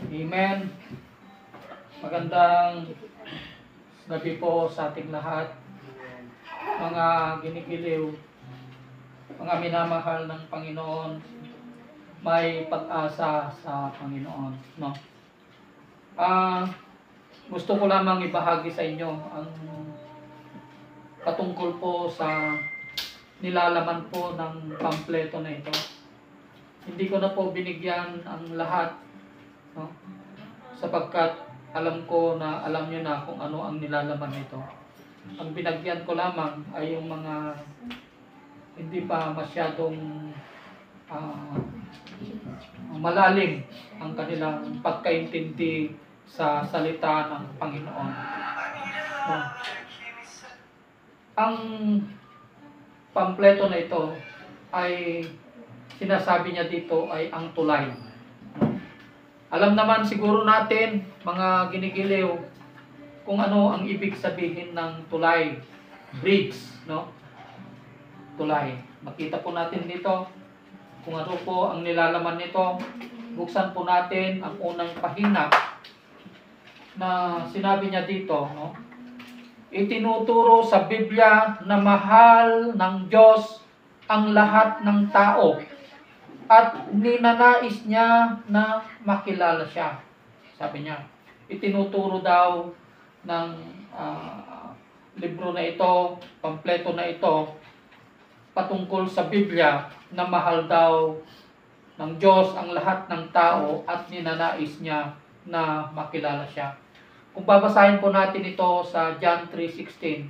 Amen. Magandang gabi po sa ating lahat. Mga ginigiliw, mga minamahal ng Panginoon, may pag-asa sa Panginoon. No? Gusto ko lamang ibahagi sa inyo ang patungkol po sa nilalaman po ng pampleto na ito. Hindi ko na po binigyan ang lahat, no? Sapagkat alam ko na alam nyo na kung ano ang nilalaman nito. Ang binagyan ko lamang ay yung mga hindi pa masyadong malalim ang kanilang pagkaintindi sa salita ng Panginoon. No? Ang pampleto na ito ay sinasabi niya dito ay ang tulay. Alam naman siguro natin, mga ginigiliw, kung ano ang ibig sabihin ng tulay. Bridge, no? Tulay. Makita po natin dito kung ano po ang nilalaman nito. Buksan po natin ang unang pahina na sinabi niya dito, no? Itinuturo sa Biblia na mahal ng Diyos ang lahat ng tao at ninanais niya na makilala siya. Sabi niya, itinuturo daw ng libro na ito, pampleto na ito, patungkol sa Biblia na mahal daw ng Diyos ang lahat ng tao at ninanais niya na makilala siya. Kung babasahin po natin ito sa John 3:16,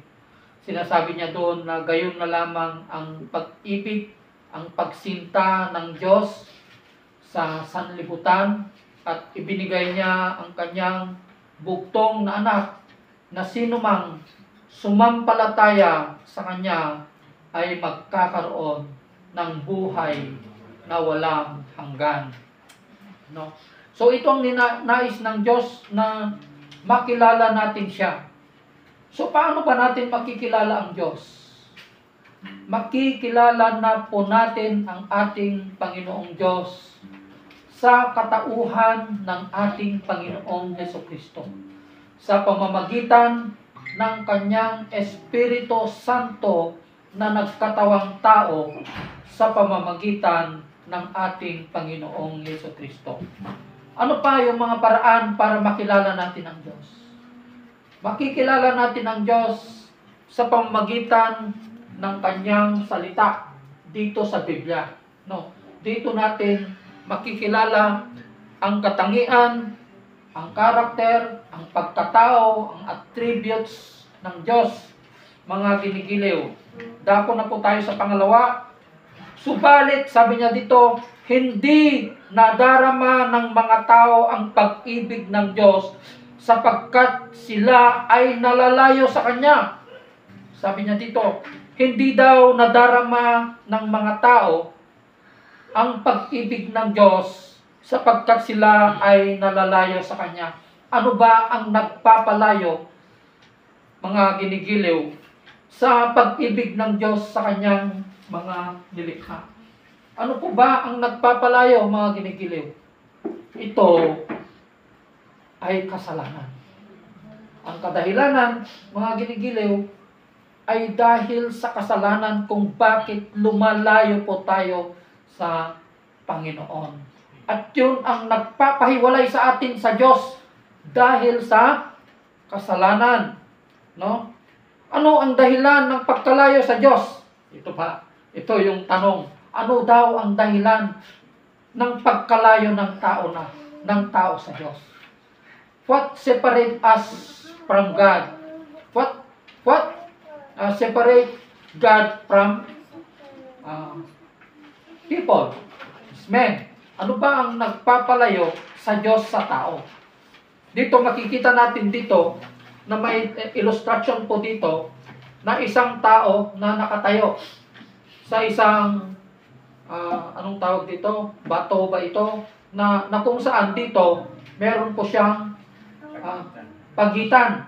sinasabi niya doon na gayon na lamang ang pag-ibig, ang pagsinta ng Diyos sa sanlibutan at ibinigay niya ang kanyang buktong na anak na sinumang sumampalataya sa kanya ay magkakaroon ng buhay na walang hanggan. No? So ito ang nais ng Diyos na makilala natin siya. So paano ba natin makikilala ang Diyos? Makikilala na po natin ang ating Panginoong Diyos sa katauhan ng ating Panginoong Jesucristo sa pamamagitan ng kanyang Espiritu Santo na nagkatawang tao sa pamamagitan ng ating Panginoong Jesucristo. Ano pa yung mga paraan para makilala natin ang Diyos? Makikilala natin ang Diyos sa pamamagitan ng kanyang salita dito sa Biblia. No? Dito natin makikilala ang katangian, ang karakter, ang pagkatao, ang attributes ng Diyos. Mga ginigiliw, dako na po tayo sa pangalawa. Subalit, sabi niya dito, hindi nadarama ng mga tao ang pag-ibig ng Diyos sapagkat sila ay nalalayo sa Kanya. Sabi niya dito, hindi daw nadarama ng mga tao ang pag-ibig ng Diyos sapagkat sila ay nalalayo sa Kanya. Ano ba ang nagpapalayo, mga ginigiliw, sa pag-ibig ng Diyos sa Kanyang mga nilikha? Ano po ba ang nagpapalayo, mga ginigiliw? Ito ay kasalanan. Ang kadahilanan, mga ginigiliw, ay dahil sa kasalanan kung bakit lumalayo po tayo sa Panginoon. At yun ang nagpapahiwalay sa atin sa Diyos dahil sa kasalanan. No? Ano ang dahilan ng pagkalayo sa Diyos? Ito pa, ito yung tanong. Ano daw ang dahilan ng pagkalayo ng tao sa Diyos? What separate us from God? What separate God from people, men? Ano ba ang nagpapalayo sa Diyos sa tao? Dito makikita natin dito na may illustration po dito na isang tao na nakatayo sa isang anong tawag dito? Bato ba ito? Na kung saan dito meron po siyang pagitan.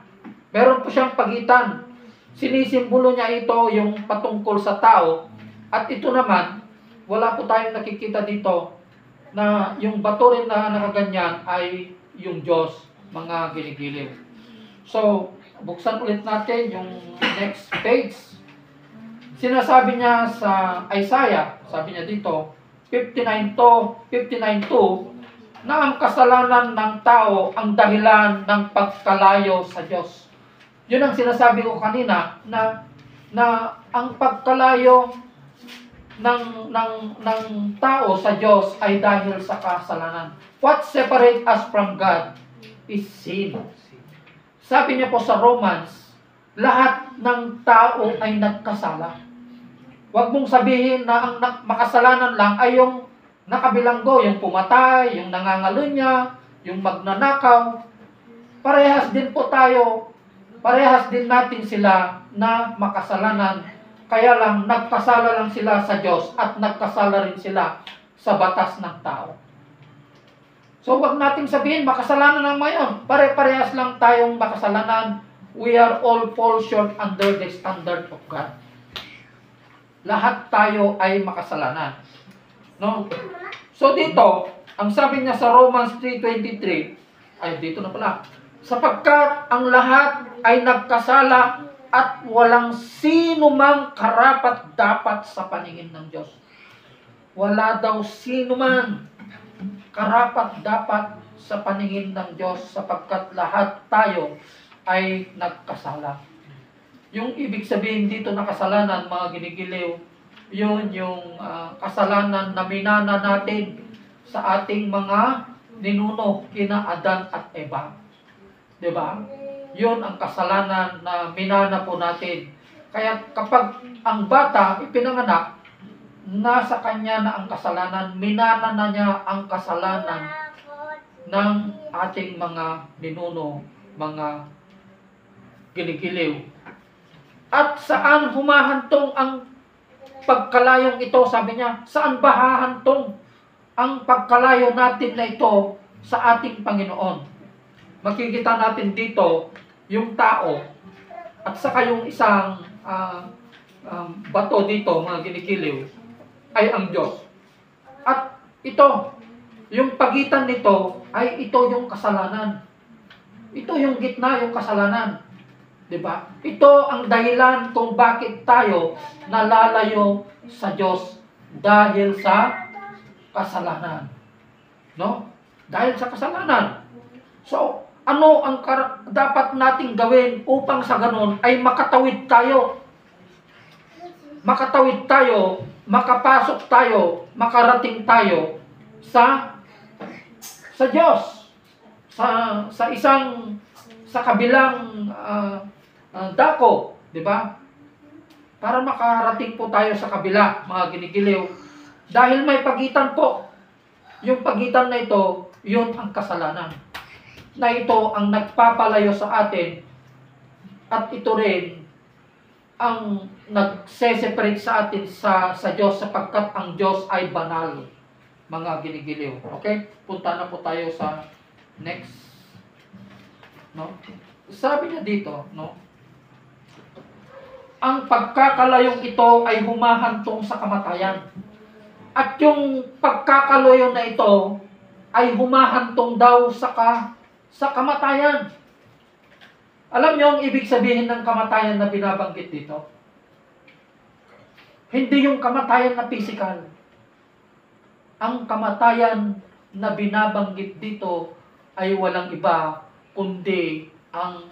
Meron po siyang pagitan. Sinisimbolo niya ito yung patungkol sa tao. At ito naman, wala po tayong nakikita dito na yung bato rin na nakaganyan ay yung Diyos, mga ginigiliw. So, buksan ulit natin yung next page. Sinasabi niya sa Isaiah, sabi niya dito, 59:2, na ang kasalanan ng tao ang dahilan ng pagkalayo sa Diyos. Yun ang sinasabi ko kanina na ang pagkalayo ng tao sa Diyos ay dahil sa kasalanan. What separates us from God is sin. Sabi niya po sa Romans, lahat ng tao ay nagkasala. Huwag mong sabihin na ang makasalanan lang ay yung nakabilanggo, yung pumatay, yung nangangalunya, yung magnanakaw. Parehas din po tayo, parehas din natin sila na makasalanan. Kaya lang, nagkasala lang sila sa Diyos at nagkasala rin sila sa batas ng tao. So, wag nating sabihin, makasalanan lang ngayon. Pare-parehas lang tayong makasalanan. We are all fall short under the standard of God. Lahat tayo ay makasalanan. No? So, dito, ang sabi niya sa Romans 3:23, ay dito na pala, sapagkat ang lahat ay nagkasala at walang sino mang karapat-dapat sa paningin ng Diyos. Wala daw sino man karapat-dapat sa paningin ng Diyos sapagkat lahat tayo ay nagkasala. Yung ibig sabihin dito na kasalanan, mga ginigiliw, yun yung kasalanan na minana natin sa ating mga ninuno, kina Adan at Eva. Diba? Yun ang kasalanan na minana po natin. Kaya kapag ang bata ipinanganak, nasa kanya na ang kasalanan, minana na niya ang kasalanan ng ating mga ninuno, mga ginigiliw. At saan humahantong ang pagkalayong ito? Sabi niya, saan ba hahantong ang pagkalayo natin na ito sa ating Panginoon? Makikita natin dito yung tao at saka yung isang bato dito, mga ginigiliw, ay ang Diyos. At ito, yung pagitan nito, ay ito yung kasalanan. Ito yung gitna, yung kasalanan. Diba? Ito ang dahilan kung bakit tayo nalalayo sa Diyos dahil sa kasalanan. No? Dahil sa kasalanan. So, ano ang dapat nating gawin upang sa ganon ay makatawid tayo? Makatawid tayo, makapasok tayo, makarating tayo sa Diyos. Sa kabilang dako, di ba? Para makarating po tayo sa kabila, mga ginigiliw. Dahil may pagitan po. Yung pagitan na ito, yun ang kasalanan. Na ito ang nagpapalayo sa atin at ito rin ang nagse-separate sa atin sa Diyos sapagkat ang Diyos ay banal, mga ginigiliw. Okay? Punta na po tayo sa next. No? Sabi niya dito, no? Ang pagkakalayong ito ay humahantong sa kamatayan. At yung pagkakalayo na ito ay humahantong daw sa kamatayan. Alam niyo ang ibig sabihin ng kamatayan na binabanggit dito? Hindi yung kamatayan na physical. Ang kamatayan na binabanggit dito ay walang iba kundi ang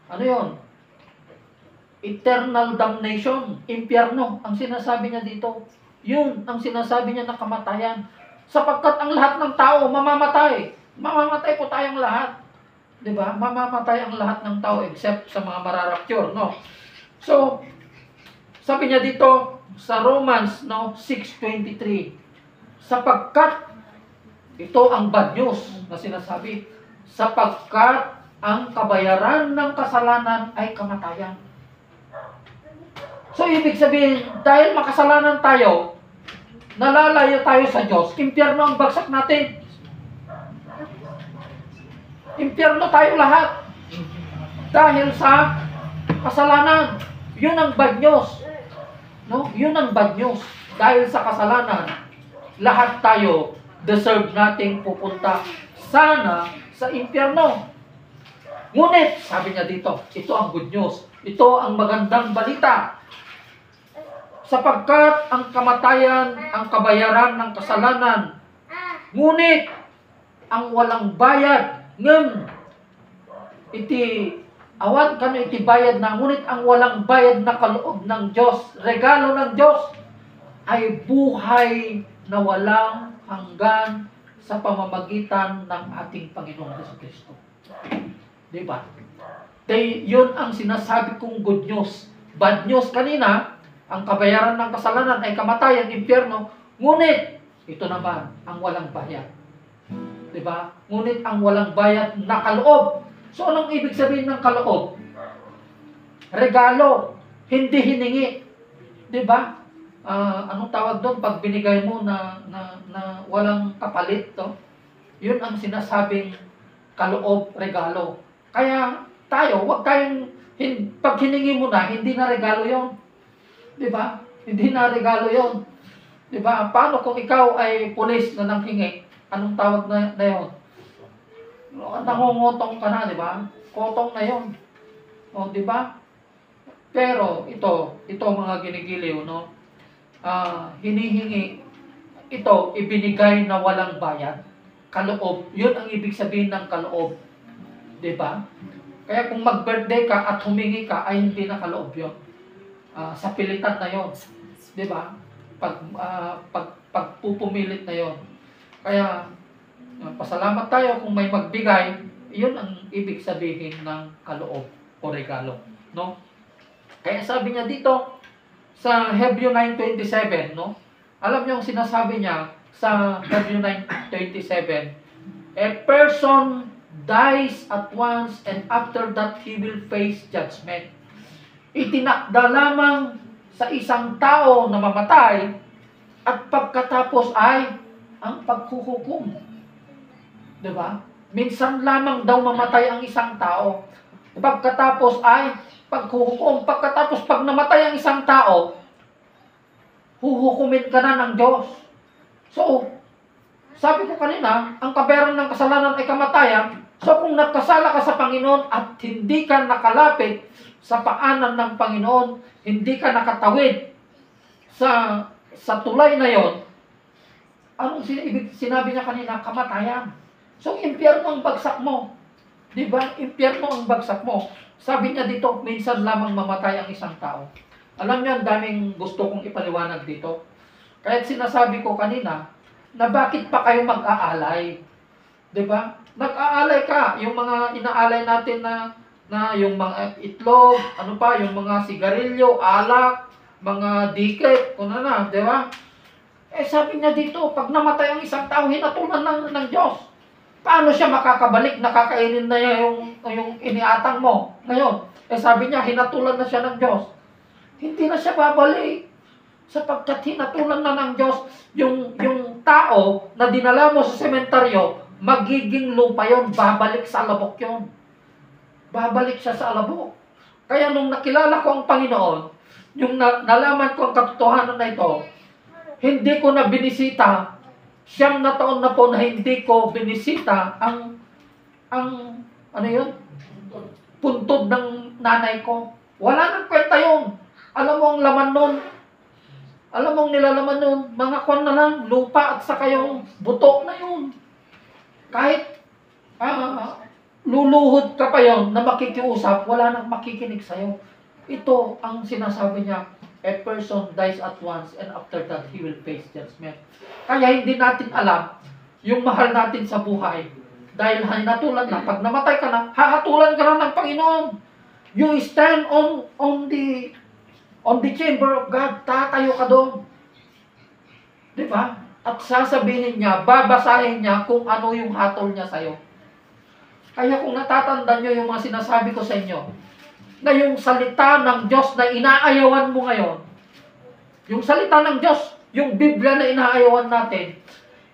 ano yon? Eternal damnation, impyerno, ang sinasabi niya dito. Yun ang sinasabi niya na kamatayan. Sapagkat ang lahat ng tao mamamatay. Mamamatay po tayong lahat. 'Di ba? Mamamatay ang lahat ng tao except sa mga mararapture, no? So, sabi niya dito sa Romans, no, 6:23. Sapagkat ito ang bad news na sinasabi. Sapagkat ang kabayaran ng kasalanan ay kamatayan. So, ibig sabihin, dahil makasalanan tayo, nalalayo tayo sa Diyos, impyerno ang bagsak natin. Impyerno tayo lahat. Dahil sa kasalanan. Yun ang bad news. No? Yun ang bad news. Dahil sa kasalanan, lahat tayo deserve nating pupunta sana sa impyerno. Ngunit, sabi niya dito, ito ang good news. Ito ang magandang balita. Sapagkat ang kamatayan, ang kabayaran ng kasalanan. Ngunit, ang walang bayad, iti awan kami iti bayad na, ngunit ang walang bayad na kaloob ng Diyos, regalo ng Diyos, ay buhay na walang hanggan sa pamamagitan ng ating Panginoong Jesucristo. Diba? Yun ang sinasabi kong good news. Bad news kanina, ang kabayaran ng kasalanan ay kamatayan, impyerno, ngunit, ito naman, ang walang bayad. Diba? Ngunit ang walang bayad na kaloob. So, anong ibig sabihin ng kaloob? Regalo, hindi hiningi. Diba? Anong tawag doon pag binigay mo na walang kapalit, to? Yun ang sinasabing kaloob, regalo. Kaya tayo, wag tayong, pag hiningi mo na, hindi na regalo yon. Diba? Hindi na regalo yon. Diba? Paano kung ikaw ay pulis na nanghingi? Anong tawag na yun? Nangungutong ka na, di ba? Kotong na yun. O, di ba? Pero, ito mga ginigiliw, no? Hinihingi, ito, ibinigay na walang bayad. Kaloob. Yun ang ibig sabihin ng kaloob. Di ba? Kaya kung mag-birthday ka at humingi ka, ay hindi na kaloob yun. Sa pilitan na yun. Di ba? Pagpupumilit na yun. Kaya, pasalamat tayo kung may magbigay, yun ang ibig sabihin ng kaloob o regalo. No? Kaya sabi niya dito, sa Hebreo 9:27, no? Alam niyo ang sinasabi niya sa Hebreo 9:27, a person dies at once and after that he will face judgment. Itinakda lamang sa isang tao na mamatay at pagkatapos ay ang paghuhukom. Diba? Minsan lamang daw mamatay ang isang tao. Pagkatapos ay paghuhukom. Pagkatapos pag namatay ang isang tao, huhukumin ka na ng Diyos. So, sabi ko kanina, ang kabayaran ng kasalanan ay kamatayan. So, kung nagkasala ka sa Panginoon at hindi ka nakalapit sa paanan ng Panginoon, hindi ka nakatawid sa tulay na yon, anong sinabi niya kanina? Kamatayan. So, impyerno ang bagsak mo. Di ba? Impyerno ang bagsak mo. Sabi niya dito, minsan lamang mamatay ang isang tao. Alam niyo, ang daming gusto kong ipaliwanag dito. Kaya sinasabi ko kanina, na bakit pa kayo mag-aalay? Di ba? Nag-aalay ka. Yung mga inaalay natin na yung mga itlog, ano pa, yung mga sigarilyo, alak, mga dikit, kung ano na, di ba? Sabi niya dito, pag namatay ang isang tao, hinatulan ng Diyos. Paano siya makakabalik? Nakakainin na niya yung iniatang mo. Ngayon, sabi niya, hinatulan na siya ng Diyos. Hindi na siya babalik. Sapagkat hinatulan na ng Diyos, yung tao na dinala mo sa sementaryo, magiging lupa yon, babalik sa alabok yon. Babalik siya sa alabok. Kaya nung nakilala ko ang Panginoon, yung nalaman ko ang katotohanan na ito, hindi ko na binisita. 9 na taon na po na hindi ko binisita ang ano yun? Puntod ng nanay ko. Wala nang kwenta yun. Alam mo ang laman nun? Alam mo ang nilalaman nun? Mga kwan na lang, lupa at saka yung buto na yun. Kahit luluhod ka pa yun na makikiusap, wala nang makikinig sa'yo. Ito ang sinasabi niya, a person dies at once and after that he will face judgment. Kaya hindi natin alam yung mahal natin sa buhay. Dahil hinatulan na, pag namatay ka na, hahatulan ka na ng Panginoon. You stand on the chamber of God, tatayo ka doon. Di ba? At sasabihin niya, babasahin niya kung ano yung hatol niya sa'yo. Kaya kung natatandaan niyo yung mga sinasabi ko sa inyo, na yung salita ng Diyos na inaayawan mo ngayon, yung salita ng Diyos, yung Biblia na inaayawan natin,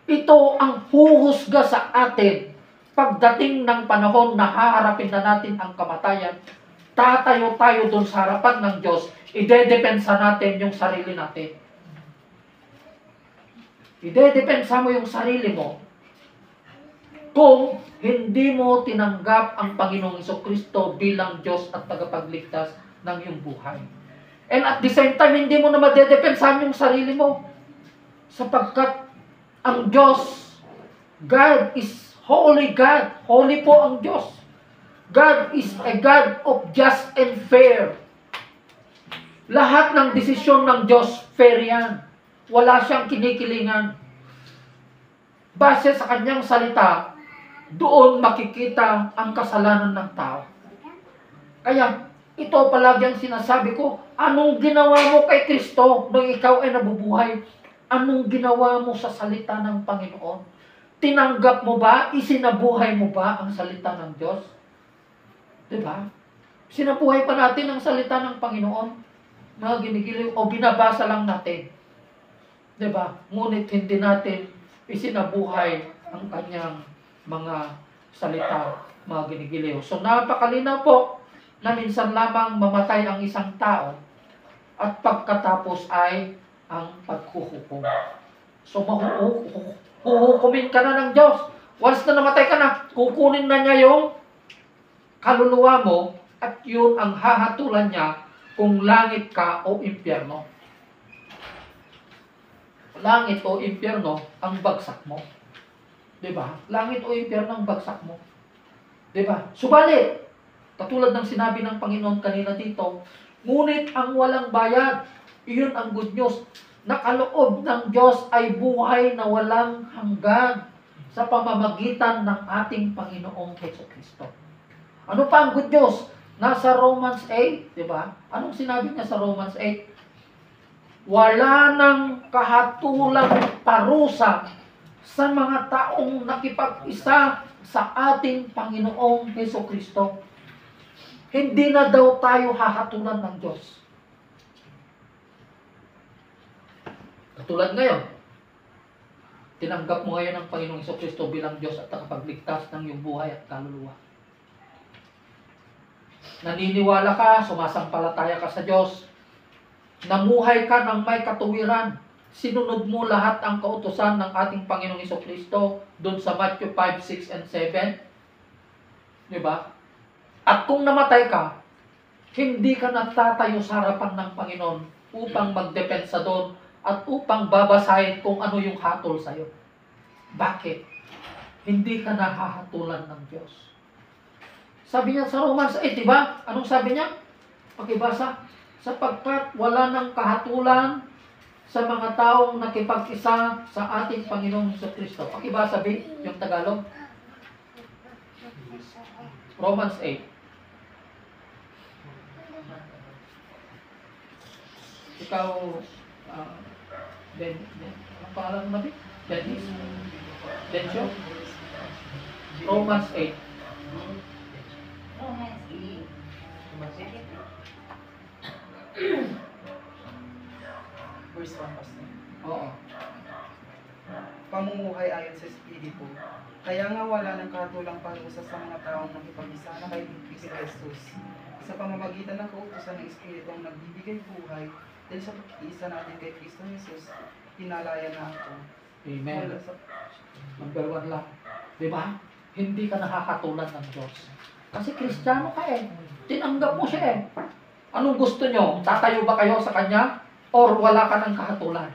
ito ang huhusga sa atin pagdating ng panahon na haharapin na natin ang kamatayan. Tatayo tayo dun sa harapan ng Diyos, idedepensa natin yung sarili natin. Idedepensa mo yung sarili mo kung hindi mo tinanggap ang Panginoong Jesucristo bilang Diyos at tagapagligtas ng iyong buhay. And at the same time, hindi mo na madedepensahan yung sarili mo. Sapagkat ang Diyos, God is holy God. Holy po ang Diyos. God is a God of just and fair. Lahat ng desisyon ng Diyos, fair yan. Wala siyang kinikilingan. Base sa kanyang salita, doon makikita ang kasalanan ng tao. Kaya, ito palagi ang sinasabi ko, anong ginawa mo kay Kristo nung ikaw ay nabubuhay? Anong ginawa mo sa salita ng Panginoon? Tinanggap mo ba? Isinabuhay mo ba ang salita ng Diyos? Diba? Sinabuhay pa natin ang salita ng Panginoon. Mga ginigiliw o binabasa lang natin. Diba? Ngunit hindi natin isinabuhay ang kanyang mga salita, mga ginigiliw. So napakalinaw po na minsan lamang mamatay ang isang tao at pagkatapos ay ang paghuhukom. So huhukumin ka na ng Diyos. Once na namatay ka na, kukunin na niya yung kaluluwa mo at yun ang hahatulan niya kung langit ka o impyerno. Langit o impyerno ang bagsak mo. Diba? Langit o impyerno ang bagsak mo. Diba? Subalit, katulad ng sinabi ng Panginoon kanina dito, ngunit ang walang bayad, iyon ang good news. Nakaloob ng Diyos ay buhay na walang hanggan sa pamamagitan ng ating Panginoong Jesucristo. Ano pa ang good news? Nasa Romans 8, di ba? Anong sinabi niya sa Romans 8? Wala nang kahatulang parusa sa mga taong nakipag-isa sa ating Panginoong Jesucristo. Hindi na daw tayo hahatulan ng Diyos. Katulad ngayon, tinanggap mo ngayon ang Panginoong Jesucristo bilang Diyos at nakapagligtas ng iyong buhay at kaluluwa. Naniniwala ka, sumasampalataya ka sa Diyos, namuhay ka ng may katuwiran, sinunod mo lahat ang kautusan ng ating Panginoong Jesucristo doon sa Matthew 5, 6, and 7. Diba? At kung namatay ka, hindi ka natatayo sa harapan ng Panginoon upang magdepensa doon at upang babasahin kung ano yung hatol sa'yo. Bakit? Hindi ka nahahatulan ng Diyos. Sabi niya sa Romans 8, diba? Anong sabi niya? Pakibasa. Sapagkat wala nang kahatulan sa mga taong nakipag-isa sa ating Panginoong Jesucristo. Pakibasa, B, yung Tagalog. Romans 8. Ikaw, ang pangalan mo, Dennis? Dencio? Romans 8. Verse 1, Pastor. Oo. Pamumuhay ayon sa Espiritu. Kaya nga wala ng katulang parusa sa mga taong nakipag-isa na kay Kristo Jesus. Sa pamamagitan ng kautusan ng Espiritu ang nagbibigay buhay dahil sa pag-iisa natin kay Kristo Jesus, pinalaya na ako. Amen. Wala sa... Number 1 lang. Diba? Hindi ka nakakatulan ng Diyos. Kasi Kristiyano ka eh. Tinanggap mo siya eh. Anong gusto nyo? Tatayo ba kayo sa Kanya? Or wala ka ng kahatulan?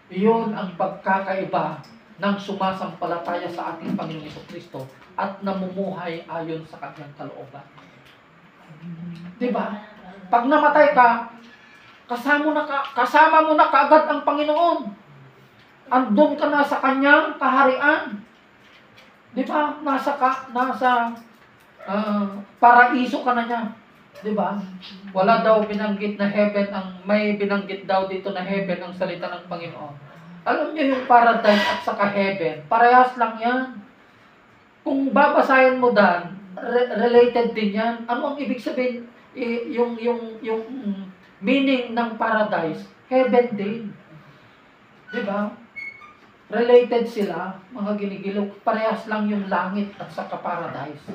Iyon ang pagkakaiba ng sumasampalataya sa ating Panginoong Jesucristo at namumuhay ayon sa Kanyang kalooban. Diba? Pag namatay ka, kasama mo na kaagad ang Panginoon. Andun ka na sa Kanyang kaharian. Diba? Nasa paraiso ka na niya. Diba? Wala daw binanggit na heaven, may binanggit daw dito na heaven ang salita ng Panginoon. Alam niyo yung paradise at saka heaven, parehas lang yan. Kung babasahin mo dan, related din yan. Ano ang ibig sabihin? Yung meaning ng paradise, heaven din. Diba? Related sila, mga ginigilog. Parehas lang yung langit at saka paradise.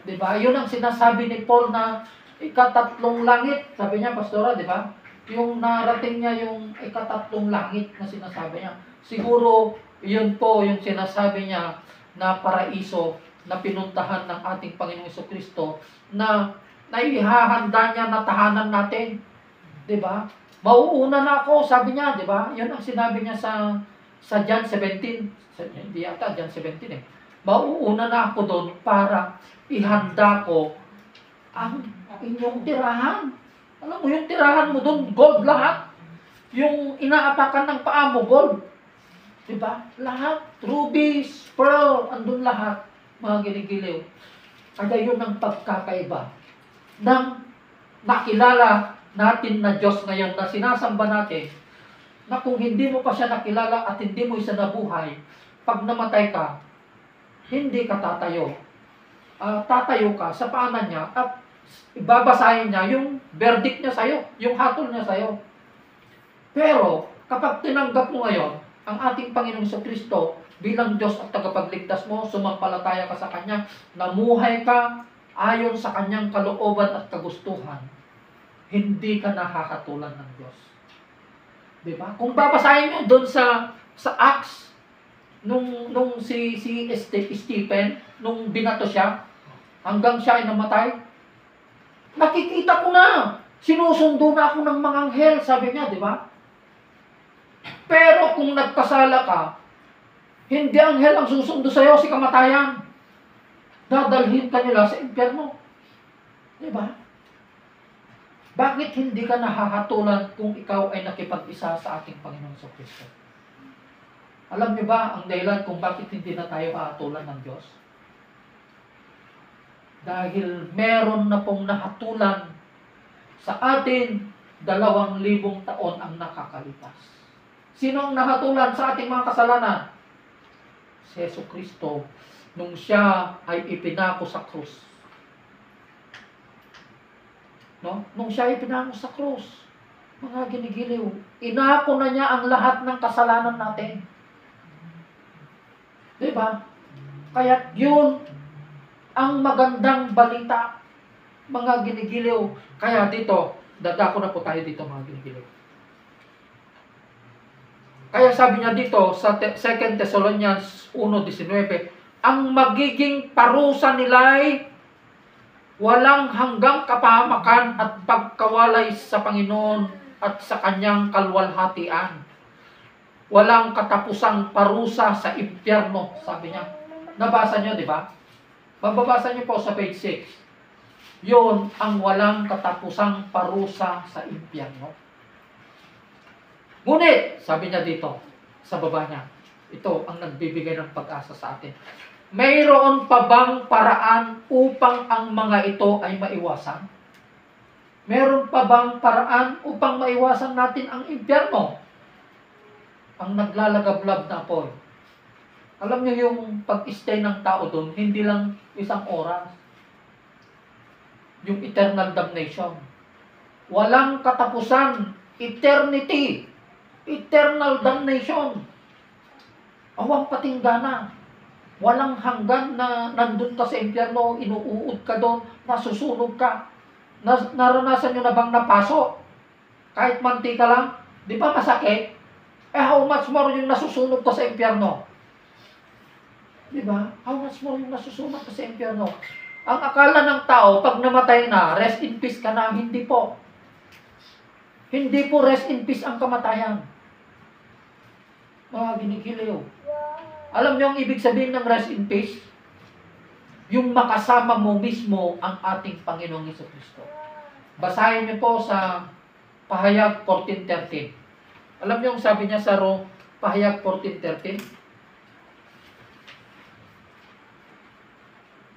Diba? Yun ang sinasabi ni Paul na ikatatlong langit. Sabi niya, Pastora, diba? yung narating niya yung ikatatlong langit na sinasabi niya. Siguro, yun po yung sinasabi niya na paraiso na pinuntahan ng ating Panginoong Jesucristo na naihahanda niya na tahanan natin. 'Di ba? Mauuna na ako, sabi niya, 'di ba? 'Yun ang sinabi niya sa John 17. Hindi yata John 17 eh. Mauuna na ako doon para ihanda ko ang inyong tirahan. Alam mo, yung tirahan mo doon, gold lahat. Yung inaapakan ng paa mo, gold. Diba? Lahat. Rubies, pearl, andun lahat. Mga giligiliw. Kaya yun ang pagkakaiba ng nakilala natin na Diyos ngayon na sinasamba natin, na kung hindi mo pa siya nakilala at hindi mo isa nabuhay, pag namatay ka, hindi ka tatayo. Tatayo ka sa paanan niya at ibabasahin niya yung verdict niya sa'yo, yung hatol niya sa'yo. Pero, kapag tinanggap mo ngayon ang ating Panginoong Jesucristo bilang Diyos at tagapagligtas mo, sumampalataya ka sa Kanya, namuhay ka ayon sa Kanyang kalooban at kagustuhan, hindi ka nakakatulan ng Diyos. Diba? Kung babasahin nyo doon sa Acts, nung si Stephen, nung binato siya, hanggang siya ay namatay, nakikita ko na, sinusundo na ako ng mga anghel, sabi niya, di ba? Pero kung nagkasala ka, hindi anghel ang susundo sa'yo, si kamatayan. Dadalhin ka nila sa impyerno. Di ba? Bakit hindi ka nahahatulan kung ikaw ay nakipag-isa sa ating Panginoong Jesucristo? Alam niyo ba ang dahilan kung bakit hindi na tayo hahatulan ng Diyos? Dahil meron na pong nahatulan sa atin 2,000 taon ang nakakalipas. Sino ang nahatulan sa ating mga kasalanan? Si Jesucristo, nung siya ay ipinako sa krus. No? Nung siya ay ipinako sa krus, mga ginigiliw, inako na niya ang lahat ng kasalanan natin. Diba? Kaya yun ang magandang balita, mga ginigiliw. Kaya dito, dadako na po tayo dito, mga ginigiliw. Kaya sabi niya dito sa 2 Thessalonians 1:19, ang magiging parusa nila ay walang hanggang kapahamakan at pagkawalay sa Panginoon at sa Kanyang kalwalhatian. Walang katapusang parusa sa impyerno, sabi niya. Nabasa niyo, di ba? Mababasa niyo po sa page 6. Yun ang walang katapusang parusa sa impyerno. Ngunit, sabi niya dito, sa baba niya, ito ang nagbibigay ng pag-asa sa atin. Mayroon pa bang paraan upang ang mga ito ay maiwasan? Meron pa bang paraan upang maiwasan natin ang impyerno? Ang naglalagablab na apoy. Alam niyo yung pag-stay ng tao doon, hindi lang isang oras. Yung eternal damnation. Walang katapusan. Eternity. Eternal damnation. Awang patinggana. Walang hanggan na nandun ka sa impyerno, inuuod ka doon, nasusunog ka. Naranasan nyo na bang napaso? Kahit mantika lang, di ba masakit? How much more yung nasusunog ka sa impyerno? Di ba? How much more yung nasusunog ka sa impyerno? Ang akala ng tao, pag namatay na, rest in peace ka na, hindi po. Hindi po rest in peace ang kamatayan. Mga ginigiliw. Alam niyo ang ibig sabihin ng rest in peace? Yung makasama mo mismo ang ating Panginoong Jesucristo. Basahin niyo po sa Pahayag 14:13. Alam niyo ang sabi niya sa Pahayag 14:13?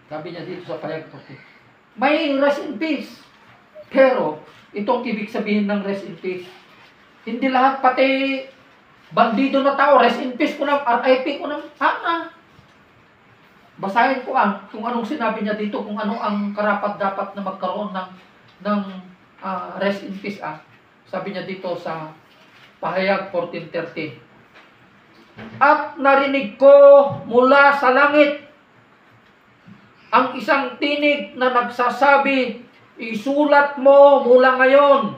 Sabi niya dito sa Pahayag 14. May rest in peace. Pero, itong ibig sabihin ng rest in peace. Hindi lahat, pati bandido na tao, rest in peace ko na, RIP ko na, basahin ko kung anong sinabi niya dito, kung ano ang karapat-dapat na magkaroon ng rest in peace. Sabi niya dito sa Pahayag 14:13. At narinig ko mula sa langit ang isang tinig na nagsasabi, isulat mo mula ngayon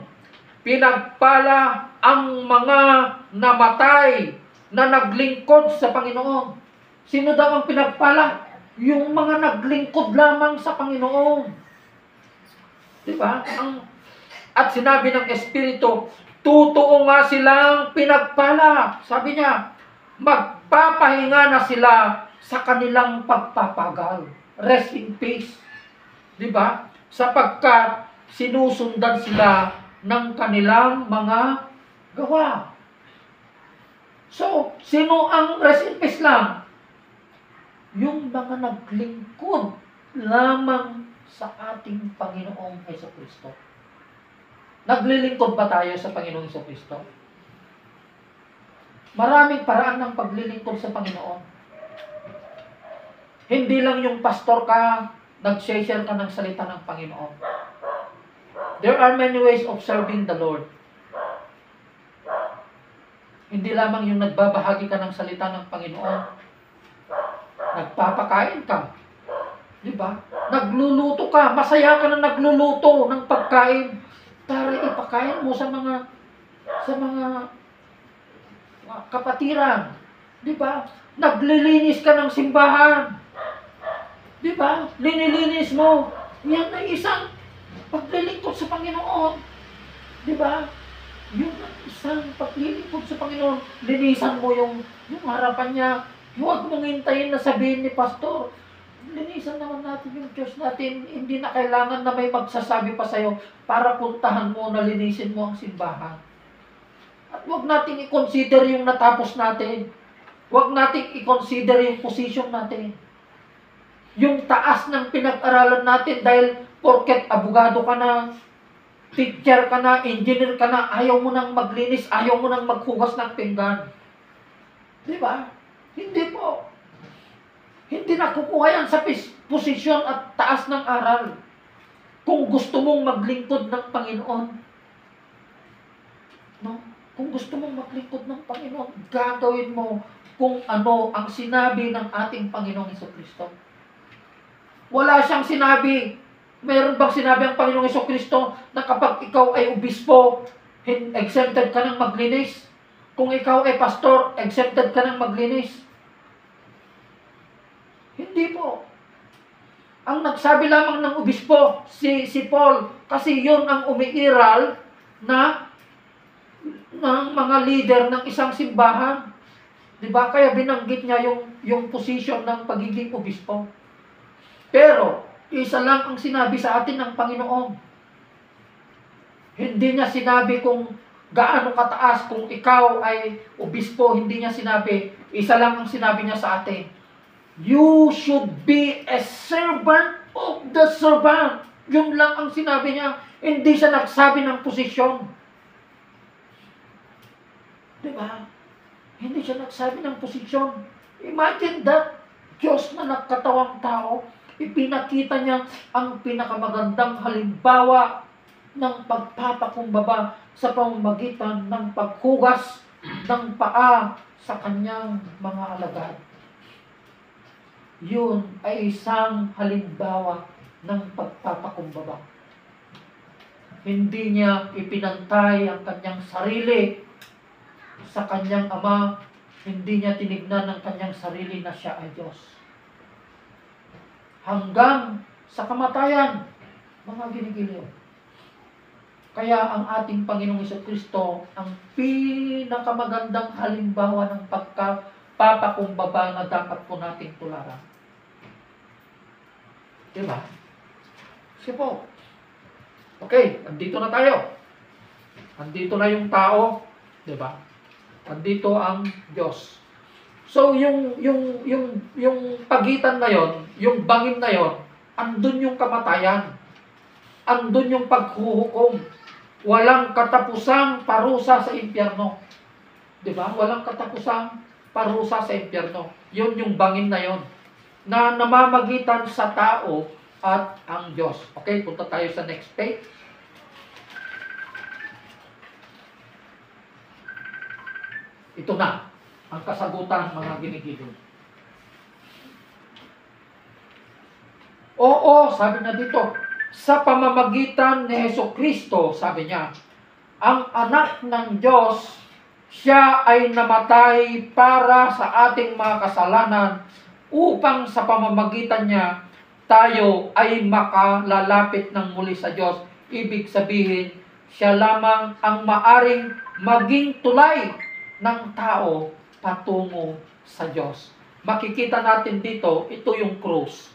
pinagpala ang mga namatay na naglingkod sa Panginoon. Sino daw ang pinagpala? Yung mga naglingkod lamang sa Panginoon. Diba? At sinabi ng Espiritu, totoo nga silang pinagpala. Sabi niya, magpapahinga na sila sa kanilang pagpapagal. Rest in peace. Diba? Sapagkat sinusundan sila ng kanilang mga gawa. So, sino ang rest in peace lang? Yung mga naglingkod lamang sa ating Panginoong Jesucristo. Naglilingkod ba tayo sa Panginoong Jesucristo? Maraming paraan ng paglilingkod sa Panginoon. Hindi lang yung pastor ka, nag-share ka ng salita ng Panginoon. There are many ways of serving the Lord. Hindi lamang yung nagbabahagi ka ng salita ng Panginoon. Nagpapakain ka. Diba? Nagluluto ka. Masaya ka na nagluluto ng pagkain para ipakain mo sa mga kapatiran. Diba? Naglilinis ka ng simbahan. Diba? Linilinis mo. Yan ay isang paglilingkod sa Panginoon. Diba? Yung isang paglilingkod sa Panginoon, linisan mo yung harapan niya. Huwag mong hintayin na sabihin ni pastor, linisan naman natin yung church natin. Hindi na kailangan na may magsasabi pa sa'yo para puntahan mo na linisin mo ang simbahan. At huwag natin i-consider yung natapos natin. Huwag natin i-consider yung position natin. Yung taas ng pinag-aralan natin dahil porket abogado ka na, teacher ka na, engineer ka na, ayaw mo nang maglinis, ayaw mo nang maghugas ng pinggan. Di ba? Hindi po. Hindi nakukuha yan sa posisyon at taas ng aral. Kung gusto mong maglingkod ng Panginoon, no? Kung gusto mong maglingkod ng Panginoon, gagawin mo kung ano ang sinabi ng ating Panginoong Jesucristo. Wala siyang sinabi. Meron bang sinabi ang Panginoong Jesucristo na kapag ikaw ay obispo, exempted ka ng maglinis? Kung ikaw ay pastor, exempted ka ng maglinis? Hindi po. Ang nagsabi lamang ng obispo, si Paul, kasi yun ang umiiral na ng mga leader ng isang simbahan. Diba? Kaya binanggit niya yung position ng pagiging obispo. Pero, isa lang ang sinabi sa atin ng Panginoon. Hindi niya sinabi kung gaano kataas, kung ikaw ay obispo, hindi niya sinabi. Isa lang ang sinabi niya sa atin. You should be a servant of the servant. Yun lang ang sinabi niya. Hindi siya nagsabi ng posisyon. Diba? Hindi siya nagsabi ng posisyon. Imagine that. Diyos na nagkatawang tao, ipinakita niya ang pinakamagandang halimbawa ng pagpapakumbaba sa pamamagitan ng paghugas ng paa sa kanyang mga alagad. Yun ay isang halimbawa ng pagpapakumbaba. Hindi niya ipinantay ang kanyang sarili sa kanyang ama. Hindi niya tinignan ang kanyang sarili na siya ay Diyos. Hanggang sa kamatayan, mga ginigiliw. Kaya ang ating Panginoong Jesucristo ang pinakamagandang halimbawa ng pagpapakumbaba na dapat po nating tularan. Diba? Kasi po, okay, andito na tayo. Andito na yung tao, diba? Andito ang Diyos. So, yung pagitan na yon, yung bangin na yon, andun yung kamatayan. Andun yung paghuhukom. Walang katapusang parusa sa impyerno. Diba? Walang katapusang parusa sa impyerno. Yun yung bangin na yon, na namamagitan sa tao at ang Diyos. Okay, punta tayo sa next page. Ito na ang kasagutan, mga ginigiliw. Oo, sabi na dito, sa pamamagitan ni Jesucristo, sabi niya, ang anak ng Diyos, siya ay namatay para sa ating mga kasalanan upang sa pamamagitan niya tayo ay makalalapit ng muli sa Diyos. Ibig sabihin, siya lamang ang maaring maging tulay ng tao patungo sa Diyos. Makikita natin dito, ito yung krus.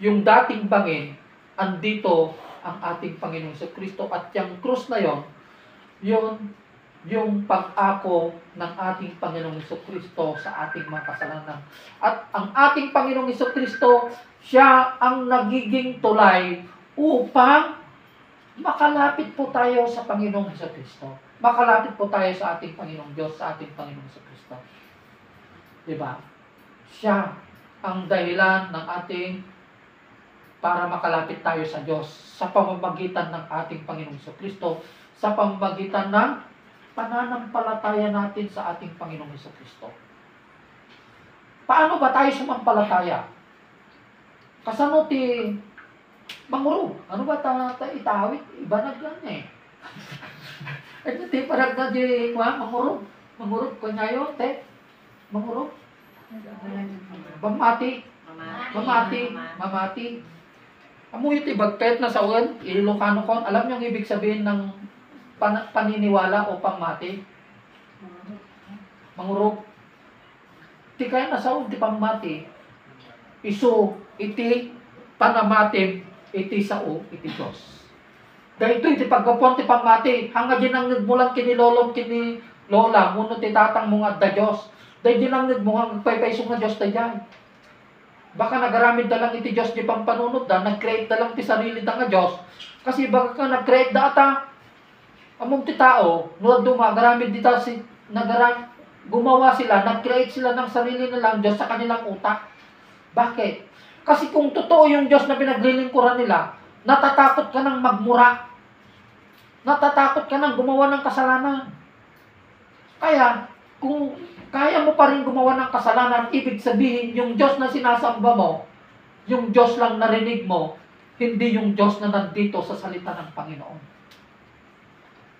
Yung dating bangin, andito ang ating Panginoong Kristo. At yung krus na yon, yung pag-ako ng ating Panginoong Kristo sa ating mga kasalanan. At ang ating Panginoong Kristo, siya ang nagiging tulay upang makalapit po tayo sa Panginoong Kristo. Makalapit po tayo sa ating Panginoong Diyos, sa ating Panginoong Kristo. Diba? Siya ang dahilan ng ating para makalapit tayo sa Diyos sa pamamagitan ng ating Panginoong Kristo, sa pamamagitan ng pananampalataya natin sa ating Panginoong Kristo. Paano ba tayo sumampalataya? Kasano ti mangurog? Ano ba itawit? Iba na lang eh. Ito ti parang na di mangurog. Mangurog ko ngayon, te. Mangurog. Mamati. Amoy iti bagpet na sa uwan, Ilocano kon. Alam niyo ang ibig sabihin ng paniniwala o pangmati? Mangurog. Ti kaya nasa uwan ti pangmati. Isu iti panamatim iti sao iti Diyos. Dahito iti paggapon ti pangmati. Hanga din ang nagmulang kinilolom kini lola. Muno ti tatang mga da Diyos. Dahil din ang nagmuhang paypaisong na Diyos tayo. Baka nagaramid na lang iti Diyos di pampanunod da. Nag-create na lang ti sarili da nga Diyos. Kasi baka ka nag-create da ata. Among ti tao, nung dumagaramid dita si gumawa sila, nag-create sila ng sarili nilang Diyos sa kanilang utak. Bakit? Kasi kung totoo yung Diyos na pinaglilingkuran nila, natatakot ka ng magmura. Natatakot ka ng gumawa ng kasalanan. Kaya, kung kaya mo pa rin gumawa ng kasalanan, ibig sabihin, yung Diyos na sinasamba mo, yung Diyos lang narinig mo, hindi yung Diyos na nandito sa salita ng Panginoon.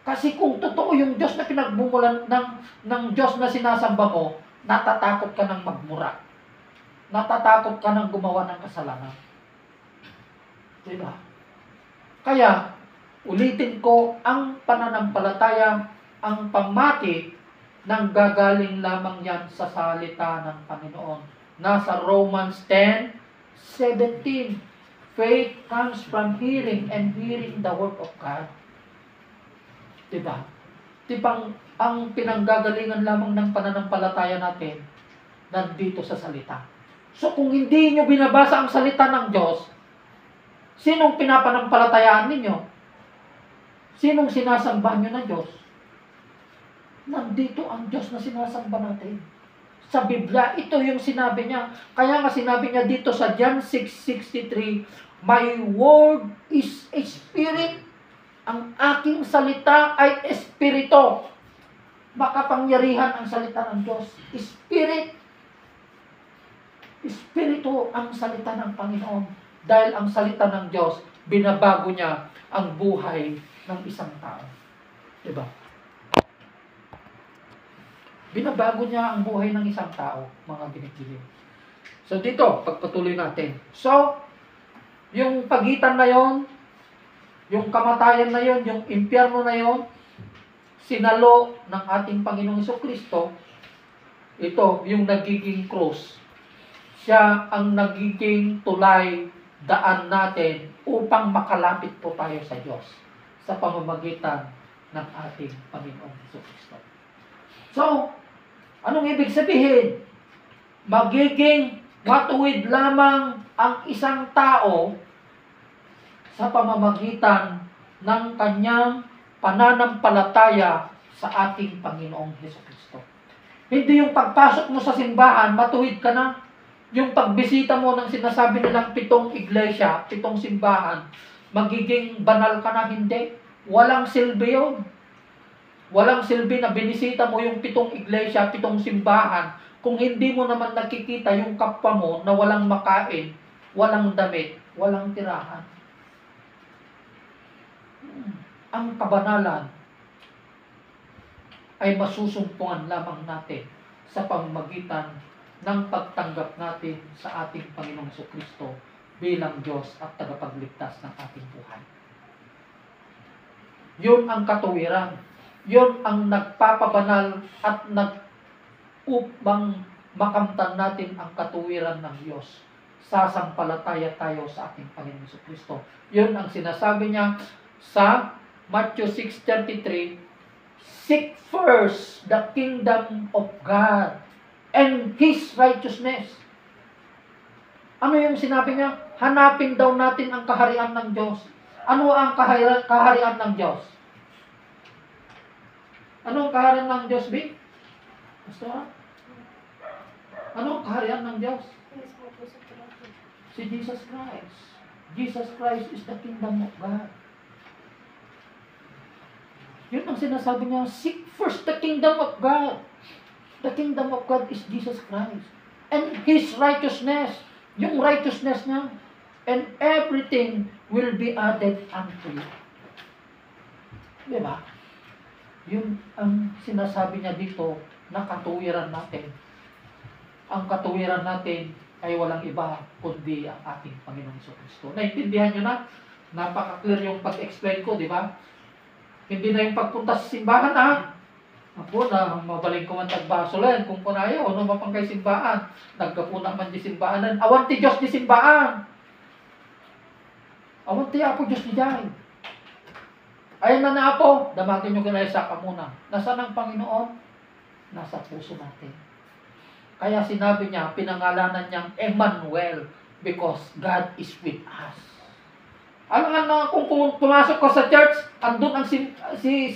Kasi kung totoo yung Diyos na pinagbumulan ng Diyos na sinasamba mo, natatakot ka ng magmura. Natatakot ka ng gumawa ng kasalanan. Diba? Kaya, ulitin ko, ang pananampalataya, ang pamati, nang gagaling lamang yan sa salita ng Panginoon. Nasa Romans 10:17. Faith comes from hearing and hearing the word of God. Diba? Ang pinanggagalingan lamang ng pananampalataya natin, nandito sa salita. So kung hindi nyo binabasa ang salita ng Diyos, sinong pinapanampalatayaan ninyo? Sinong sinasamba nyo na Diyos? Nandito ang Diyos na sinasamba natin. Sa Biblia, ito yung sinabi niya. Kaya nga sinabi niya dito sa John 6:63, my word is a spirit. Ang aking salita ay espirito. Makapangyarihan ang salita ng Diyos. Spirit. Espiritu ang salita ng Panginoon. Dahil ang salita ng Diyos, binabago niya ang buhay ng isang tao. Diba? Binabago niya ang buhay ng isang tao, mga binikiling. So dito, pagpatuloy natin. So, yung pagitan na yon, yung kamatayan na yon, yung impyerno na yon, sinalo ng ating Panginoong Kristo, ito, yung nagiging krus. Siya ang nagiging tulay, daan natin upang makalapit po tayo sa Diyos sa pamamagitan ng ating Panginoong Kristo. So, anong ibig sabihin? Magiging matuwid lamang ang isang tao sa pamamagitan ng kanyang pananampalataya sa ating Panginoong Kristo. Hindi yung pagpasok mo sa simbahan, matuwid ka na. Yung pagbisita mo ng sinasabi nilang 7 iglesia, 7 simbahan, magiging banal ka na, hindi. Walang silbi yun. Walang silbi na binisita mo yung 7 iglesia, 7 simbahan, kung hindi mo naman nakikita yung kapwa mo na walang makain, walang damit, walang tirahan. Ang kabanalan ay masusumpungan lamang natin sa pamamagitan ng pagtanggap natin sa ating Panginoong Jesucristo bilang Diyos at tagapagligtas ng ating buhay. Yun ang katuwiran. Yun ang nagpapabanal at upang makamtan natin ang katuwiran ng Diyos. Sasampalataya tayo sa ating Panginoong Jesucristo. Yun ang sinasabi niya sa Matthew 6:33, "Seek first the kingdom of God and His righteousness." Ano yung sinabi niya? Hanapin daw natin ang kaharian ng Diyos. Ano ang kaharian ng Diyos? Ano ang kaharian ng Diyos, B? Pastor? Ano ang kaharian ng Diyos? Si Jesus Christ. Jesus Christ is the kingdom of God. Yun ang sinasabi niya, seek first the kingdom of God. The kingdom of God is Jesus Christ. And His righteousness. Yung righteousness niya. And everything will be added unto you. Diba? Yun ang sinasabi niya dito na katuwiran natin. Ang katuwiran natin ay walang iba kundi ang ating Panginoong Jesucristo. Naintindihan niyo na? Napaka-clear yung pag-explain ko, di ba? Hindi na yung pagpunta sa simbahan, ha? Ako na, mabaling ko man tagbasolan. Kung kunaya, ano mapang kay simbahan? Nagkapuna man di simbahanan. Awan ti Diyos di simbahan. Awan ti Apo Diyos di dyan. Ayan na Apo, damagin nyo kinaya sa kamuna. Nasaan ang Panginoon? Nasa puso natin. Kaya sinabi niya, pinangalanan niyang Emmanuel because God is with us. Alam nga kung pumasok ka sa church, andun ang si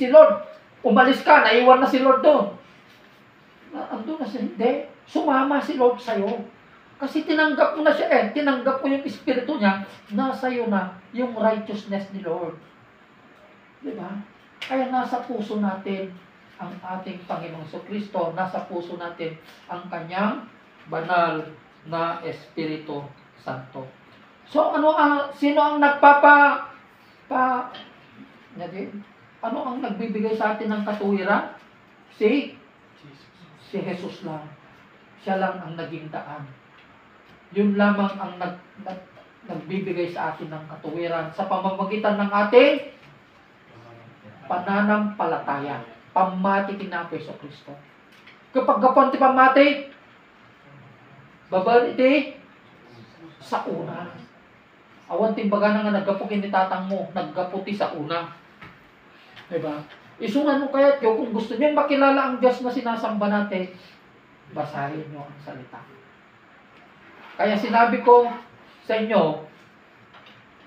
Lord. Umalis ka, naiwan na si Lord doon. Andun na siya, hindi. Sumama si Lord sa'yo. Kasi tinanggap mo na siya eh. Tinanggap mo yung Espiritu niya, nasa iyo na yung righteousness ni Lord. Diba? Kaya nasa puso natin ang ating Panginoong Jesucristo, nasa puso natin ang kanyang banal na Espiritu Santo. So sino ang ano ang nagbibigay sa atin ng katuwiran? Si Jesus lang. Siya lang ang naging daan. Yun lamang ang nagbibigay sa atin ng katuwiran sa pamamagitan ng ating pananampalataya. Pamati kina Jesucristo. Kapag gapon ti pamati, babali ti sa una. Awan ti baga nga naggapukin ni tatang mo, naggaputi sa una. Diba? Isungan mo kaya kung gusto niyo makilala ang Diyos na sinasamba natin, basahin niyo ang salita. Kaya sinabi ko sa inyo,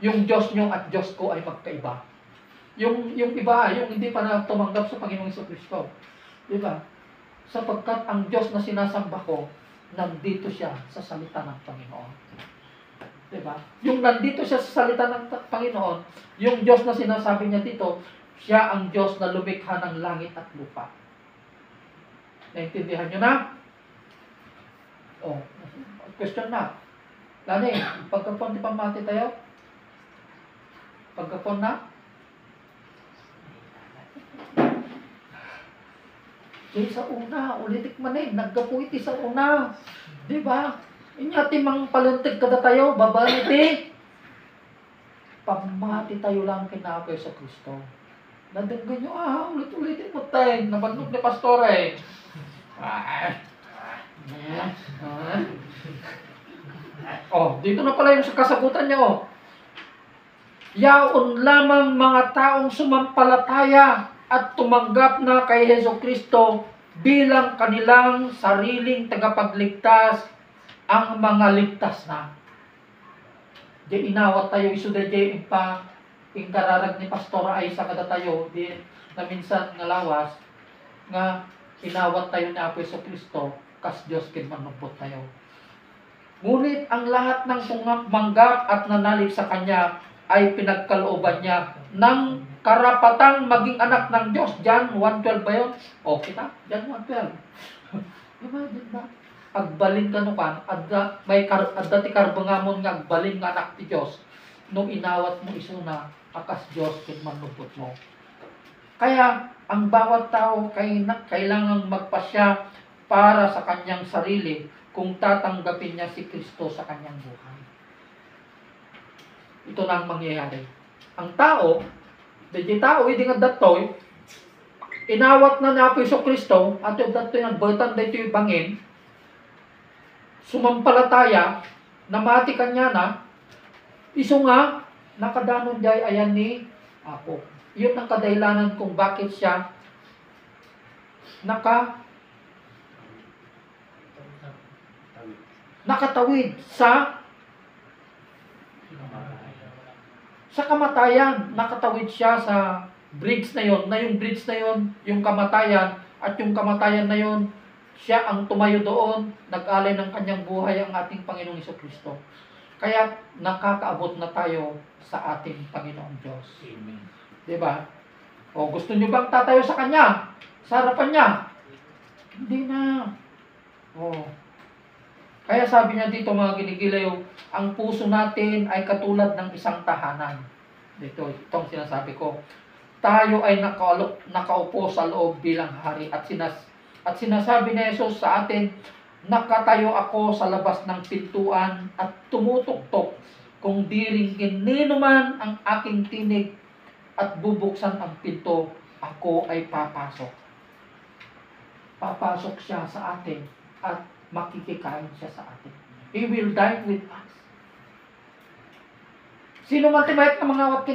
yung Diyos niyo at Diyos ko ay magkaiba. Yung iba, yung hindi pa na tumanggap sa Panginoong Jesucristo. Diba? Sapagkat ang Diyos na sinasamba ko, nandito siya sa salita ng Panginoon. Diba? Yung nandito siya sa salita ng Panginoon, yung Diyos na sinasabi niya dito, siya ang Diyos na lumikha ng langit at lupa. Naintindihan niyo na? Oh, question na. Lani, pagkapon di pamati tayo? Pagkapon na? Di sa una, ulitik manin, naggapu iti sa una. Di ba? Inyati mang paluntig kada tayo, babaliti. Pamati tayo lang kinapay sa Kristo. Nadaggan nyo, ulit-ulitin mo tayo. Nabanog ni Pastor eh. Dito na pala yung kasagutan niya, Yaon lamang mga taong sumampalataya at tumanggap na kay Jesucristo bilang kanilang sariling tagapagligtas ang mga ligtas na. Di inawat tayo isuda di kararag ni Pastor ay sa kada tayo di na minsan nga lawas nga inawat tayo ni Apo Jesucristo kas Dios ken manupot tayo. Ngunit ang lahat ng tumanggap at nanalig sa Kanya ay pinagkalooban niya ng karapatang maging anak ng Diyos. John 1:12 ba yun? O, kita? John 1:12. Imagine ba? Agbalin ka no kan, adda ti karbangamon nga agbalin nga anak ti Diyos, nung inawat mo isuna, akas Diyos kin manupot mo. Kaya, Ang bawat tao kailangang magpasya para sa kanyang sarili kung tatanggapin niya si Kristo sa kanyang buhay. Ito na ang mangyayari. Ang tao, hindi tao, hindi nga datoy, inawat na niya po Iso Kristo, at yung datoy ng bertan dito yung bangin, sumampalataya, namati kanya na, iso nga, nakadanon jay ayan ni ako. Yun ang kadahilanan kung bakit siya nakatawid sa kamatayan. Nakatawid siya sa bridge na yon, yung bridge na yon, yung kamatayan, at yung kamatayan na yon, siya ang tumayo doon, nag-alay ng kanyang buhay ang ating Panginoong Jesucristo. Kaya nakakaabot na tayo sa ating Panginoong Diyos. Amen. Diba? O gusto nyo bang tatayo sa Kanya? Sa harapan niya? Hindi na. O. Kaya sabi niya dito mga ginigilayo, ang puso natin ay katulad ng isang tahanan. Dito, itong sinasabi ko. Tayo ay nakaupo sa loob bilang hari at sinasabi ni Jesus sa atin, nakatayo ako sa labas ng pintuan at tumutuktok. Kung diringin nino man ang aking tinig at bubuksan ang pinto, ako ay papasok. Papasok siya sa atin at makikikain siya sa atin. He will dine with us. Sino man timayat ng mga